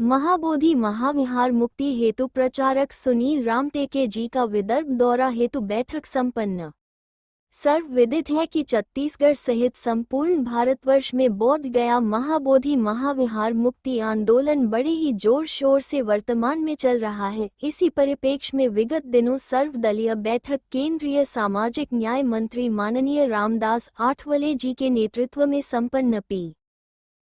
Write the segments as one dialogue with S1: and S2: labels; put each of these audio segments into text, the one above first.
S1: महाबोधि महाविहार मुक्ति हेतु प्रचारक सुनील रामटेके जी का विदर्भ दौरा हेतु बैठक संपन्न। सर्वविदित है कि छत्तीसगढ़ सहित संपूर्ण भारतवर्ष में बोध गया महाबोधि महाविहार मुक्ति आंदोलन बड़े ही जोर शोर से वर्तमान में चल रहा है। इसी परिप्रेक्ष्य में विगत दिनों सर्वदलीय बैठक केंद्रीय सामाजिक न्याय मंत्री माननीय रामदास आठवले जी के नेतृत्व में संपन्न पी,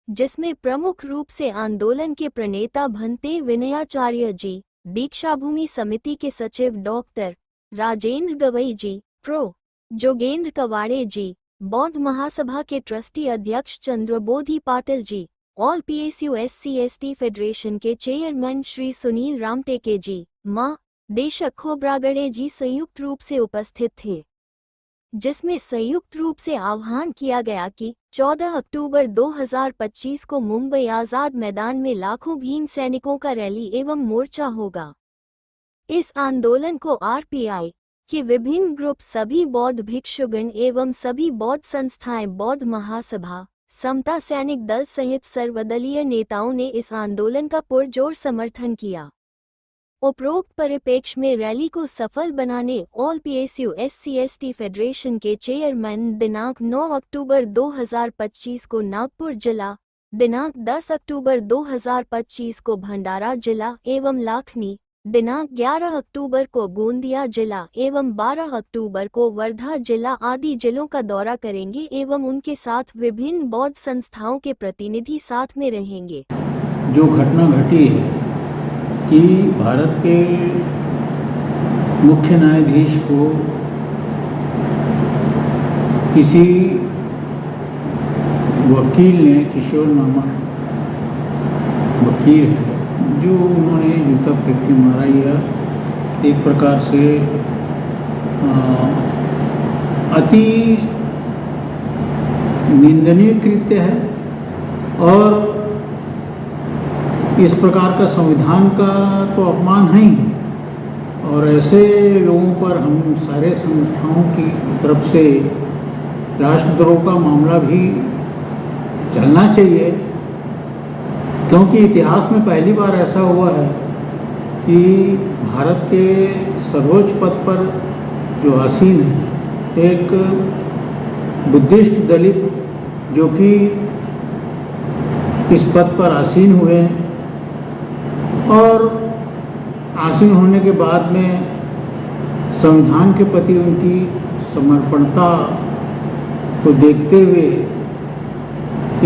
S1: जिसमें प्रमुख रूप से आंदोलन के प्रणेता भंते विनयाचार्य जी, दीक्षाभूमि समिति के सचिव डॉक्टर राजेंद्र गवई जी, प्रो जोगेंद्र कवाड़े जी, बौद्ध महासभा के ट्रस्टी अध्यक्ष Chandrabodhi Patil ji, all PSU SC ST federation के चेयरमैन श्री सुनील रामटेके जी, मां देशक खोब्रागड़े जी संयुक्त रूप से उपस्थित थे, जिसमें संयुक्त रूप से आह्वान किया गया कि 14 अक्टूबर 2025 को मुंबई आजाद मैदान में लाखों भीम सैनिकों का रैली एवं मोर्चा होगा। इस आंदोलन को RPI के विभिन्न ग्रुप, सभी बौद्ध भिक्षुगण एवं सभी बौद्ध संस्थाएं, बौद्ध महासभा, समता सैनिक दल सहित सर्वदलीय नेताओं ने इस आंदोलन का पुरजोर समर्थन किया। उपरोक्त परिप्रेक्ष्य में रैली को सफल बनाने all PSU SC ST federation के चेयरमैन दिनांक 9 अक्टूबर 2025 को नागपुर जिला, दिनांक 10 अक्टूबर 2025 को भंडारा जिला एवं लाखनी, दिनांक 11 अक्टूबर को गोंदिया जिला एवं 12 अक्टूबर को वर्धा जिला आदि जिलों का दौरा करेंगे एवं उनके साथ विभिन्न बौद्ध संस्थाओं के प्रतिनिधि साथ में रहेंगे।
S2: जो घटना घटी है कि भारत के मुख्य न्यायाधीश को किसी वकील ने, किशोर नामक वकील है, जो उन्होंने जूता फेंक के मारा, यह एक प्रकार से अति निंदनीय कृत्य है और इस प्रकार का संविधान का तो अपमान है ही। और ऐसे लोगों पर हम सारे संस्थाओं की तरफ से राष्ट्रद्रोह का मामला भी चलना चाहिए, क्योंकि इतिहास में पहली बार ऐसा हुआ है कि भारत के सर्वोच्च पद पर जो आसीन है एक बुद्धिस्ट दलित, जो कि इस पद पर आसीन हुए हैं और आसीन होने के बाद में संविधान के प्रति उनकी समर्पणता को देखते हुए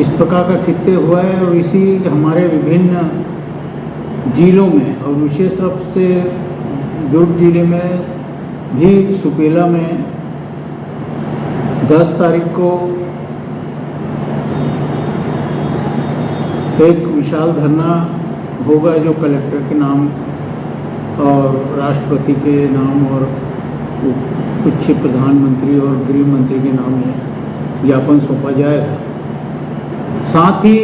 S2: इस प्रकार का कृत्य हुआ है। और इसी हमारे विभिन्न जिलों में और विशेष रूप से दुर्ग जिले में भी, सुपेला में 10 तारीख को एक विशाल धरना होगा, जो कलेक्टर के नाम और राष्ट्रपति के नाम और उच्च प्रधानमंत्री और गृह मंत्री के नाम में ज्ञापन सौंपा जाएगा। साथ ही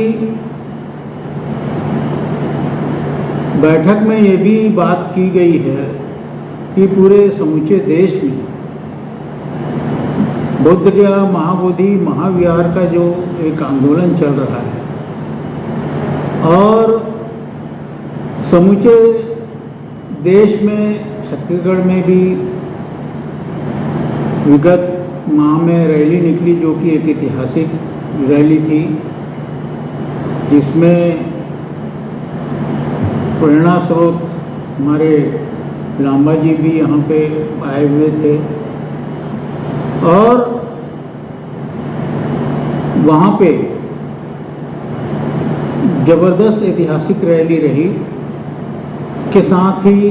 S2: बैठक में ये भी बात की गई है कि पूरे समूचे देश में बोध गया महाबोधि महाविहार का जो एक आंदोलन चल रहा है और समूचे देश में, छत्तीसगढ़ में भी विगत माह में रैली निकली, जो कि एक ऐतिहासिक रैली थी, जिसमें प्रेरणा स्रोत हमारे लांबा जी भी यहाँ पे आए हुए थे और वहाँ पे जबरदस्त ऐतिहासिक रैली रही के साथ ही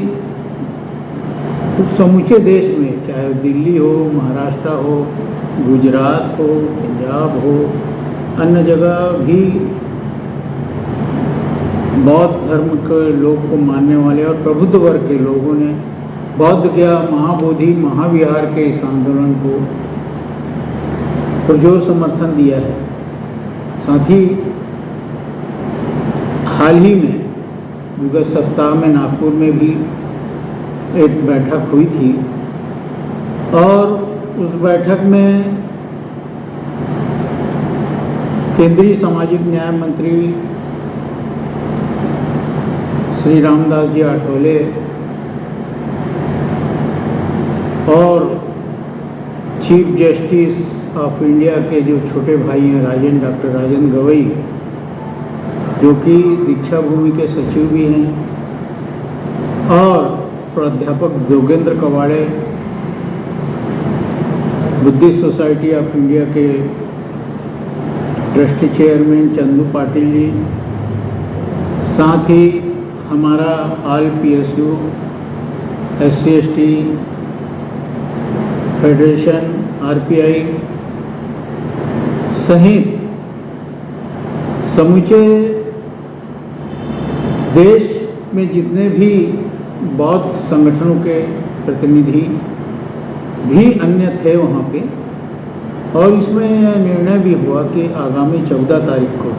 S2: समूचे देश में, चाहे दिल्ली हो, महाराष्ट्र हो, गुजरात हो, पंजाब हो, अन्य जगह भी बौद्ध धर्म के लोग को मानने वाले और प्रबुद्ध वर्ग के लोगों ने बोध गया महाबोधि महाविहार के इस आंदोलन को पुरजोर समर्थन दिया है। साथ ही हाल ही में विगत सप्ताह में नागपुर में भी एक बैठक हुई थी और उस बैठक में केंद्रीय सामाजिक न्याय मंत्री श्री रामदास जी आठवले और चीफ जस्टिस ऑफ इंडिया के जो छोटे भाई हैं डॉक्टर राजेंद्र गवई, जो कि दीक्षा भूमि के सचिव भी हैं, और प्राध्यापक Jogendra Kawade Buddhist society of India के ट्रस्टी चेयरमैन चंदू पाटिल जी, साथ ही हमारा all PSU SC/ST federation RPI सहित समूचे देश में जितने भी बौद्ध संगठनों के प्रतिनिधि भी अन्य थे वहाँ पे। और इसमें यह निर्णय भी हुआ कि आगामी 14 तारीख को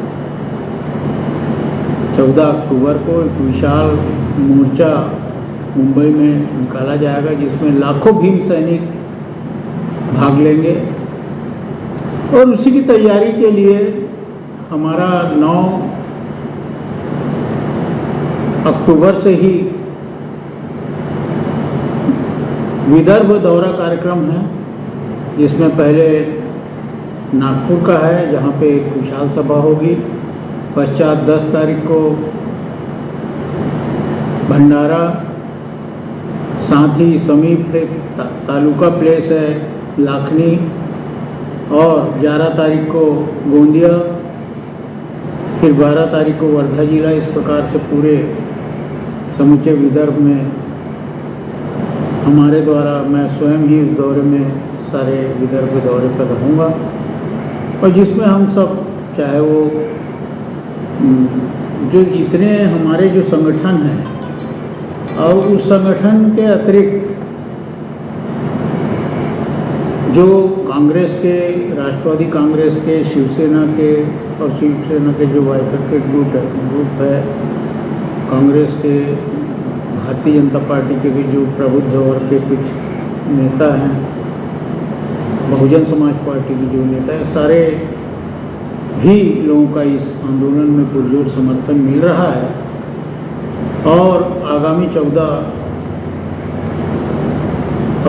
S2: 14 अक्टूबर को एक विशाल मोर्चा मुंबई में निकाला जाएगा, जिसमें लाखों भीम सैनिक भाग लेंगे। और उसी की तैयारी के लिए हमारा 9 अक्टूबर से ही विदर्भ दौरा कार्यक्रम है, जिसमें पहले नागपुर का है, जहाँ पे एक विशाल सभा होगी। पश्चात 10 तारीख को भंडारा, साथ ही समीप एक तालुका प्लेस है लाखनी, और 11 तारीख को गोंदिया, फिर 12 तारीख को वर्धा जिला। इस प्रकार से पूरे समूचे विदर्भ में हमारे द्वारा, मैं स्वयं ही उस दौरे में सारे विदर्भ दौरे पर रहूँगा, और जिसमें हम सब, चाहे वो जो इतने हमारे जो संगठन हैं और उस संगठन के अतिरिक्त जो कांग्रेस के, राष्ट्रवादी कांग्रेस के, शिवसेना के और शिवसेना के जो बाइफरकेट ग्रुप है, कांग्रेस के, भारतीय जनता पार्टी के भी जो प्रबुद्ध वर्ग के कुछ नेता हैं, बहुजन समाज पार्टी के जो नेता हैं, सारे भी लोगों का इस आंदोलन में पुरजोर समर्थन मिल रहा है। और आगामी 14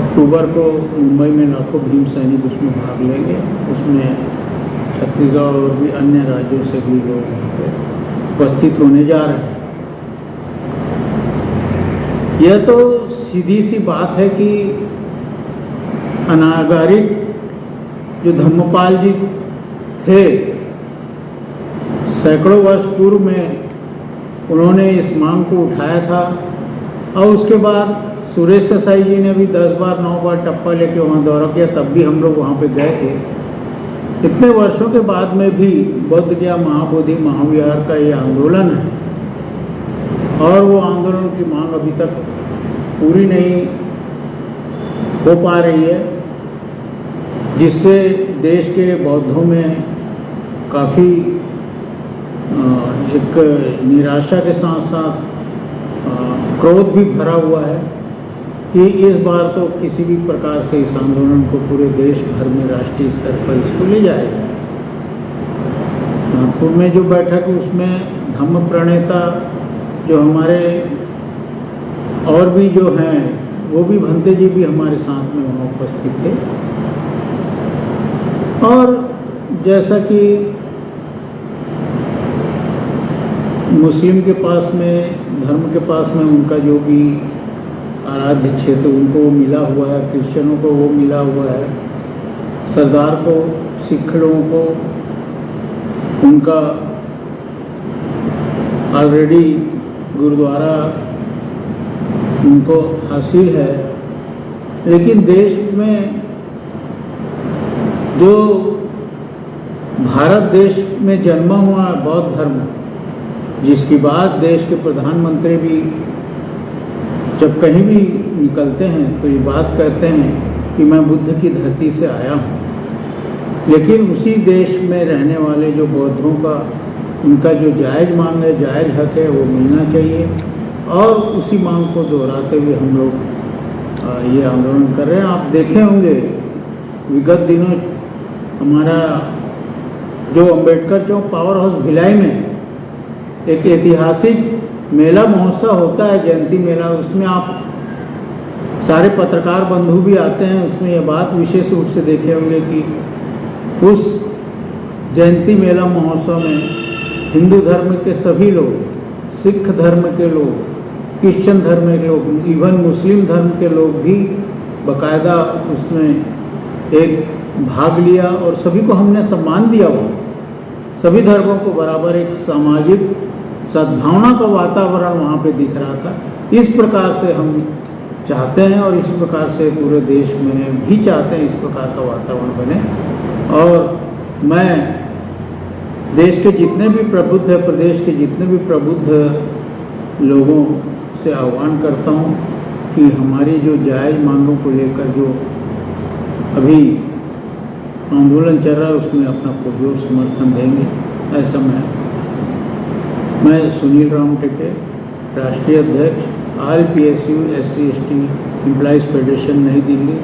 S2: अक्टूबर को मुंबई में लाखों भीम सैनिक उसमें भाग लेंगे। उसमें छत्तीसगढ़ और भी अन्य राज्यों से भी लोग वहाँ पे उपस्थित होने जा रहे हैं। यह तो सीधी सी बात है कि अनागरिक जो धम्मपाल जी थे, सैकड़ों वर्ष पूर्व में उन्होंने इस मांग को उठाया था, और उसके बाद सुरेश ससाई जी ने भी 10 बार 9 बार टप्पा लेके वहाँ दौरा किया, तब भी हम लोग वहाँ पे गए थे। इतने वर्षों के बाद में भी बोध गया महाबोधि महाविहार का ये आंदोलन है, और वो आंदोलन की मांग अभी तक पूरी नहीं हो पा रही है, जिससे देश के बौद्धों में काफ़ी एक निराशा के साथ साथ क्रोध भी भरा हुआ है कि इस बार तो किसी भी प्रकार से इस आंदोलन को पूरे देश भर में राष्ट्रीय स्तर पर इसको ले जाएगा। नागपुर में जो बैठक है उसमें धम्म प्रणेता जो हमारे और भी जो हैं, वो भी भंते जी भी हमारे साथ में वहाँ उपस्थित थे। और जैसा कि मुस्लिम के पास में, धर्म के पास में उनका जो भी आराध्य क्षेत्र उनको मिला हुआ है, क्रिश्चियनों को वो मिला हुआ है, सरदार को, सिख लोगों को उनका ऑलरेडी गुरुद्वारा उनको हासिल है। लेकिन देश में जो भारत देश में जन्मा हुआ बौद्ध धर्म, जिसकी बात देश के प्रधानमंत्री भी जब कहीं भी निकलते हैं तो ये बात कहते हैं कि मैं बुद्ध की धरती से आया हूँ। लेकिन उसी देश में रहने वाले जो बौद्धों का, उनका जो जायज़ मांग है, जायज़ हक है, वो मिलना चाहिए। और उसी मांग को दोहराते हुए हम लोग ये आंदोलन कर रहे हैं। आप देखे होंगे विगत दिनों हमारा जो अंबेडकर चौक पावर हाउस भिलाई में एक ऐतिहासिक मेला महोत्सव होता है, जयंती मेला, उसमें आप सारे पत्रकार बंधु भी आते हैं। उसमें यह बात विशेष रूप से देखे होंगे कि उस जयंती मेला महोत्सव में हिंदू धर्म के सभी लोग, सिख धर्म के लोग, क्रिश्चियन धर्म के लोग, इवन मुस्लिम धर्म के लोग भी बाकायदा उसमें एक भाग लिया और सभी को हमने सम्मान दिया। वो सभी धर्मों को बराबर एक सामाजिक सद्भावना का वातावरण वहाँ पे दिख रहा था। इस प्रकार से हम चाहते हैं और इस प्रकार से पूरे देश में भी चाहते हैं इस प्रकार का वातावरण बने। और मैं देश के जितने भी प्रबुद्ध, प्रदेश के जितने भी प्रबुद्ध लोगों से आह्वान करता हूँ कि हमारी जो जायज़ मांगों को लेकर जो अभी आंदोलन चल रहा है उसमें अपना पुरजोर समर्थन देंगे। ऐसा मैं सुनील राम टेके, राष्ट्रीय अध्यक्ष, all PSU SC ST employees federation, नई दिल्ली,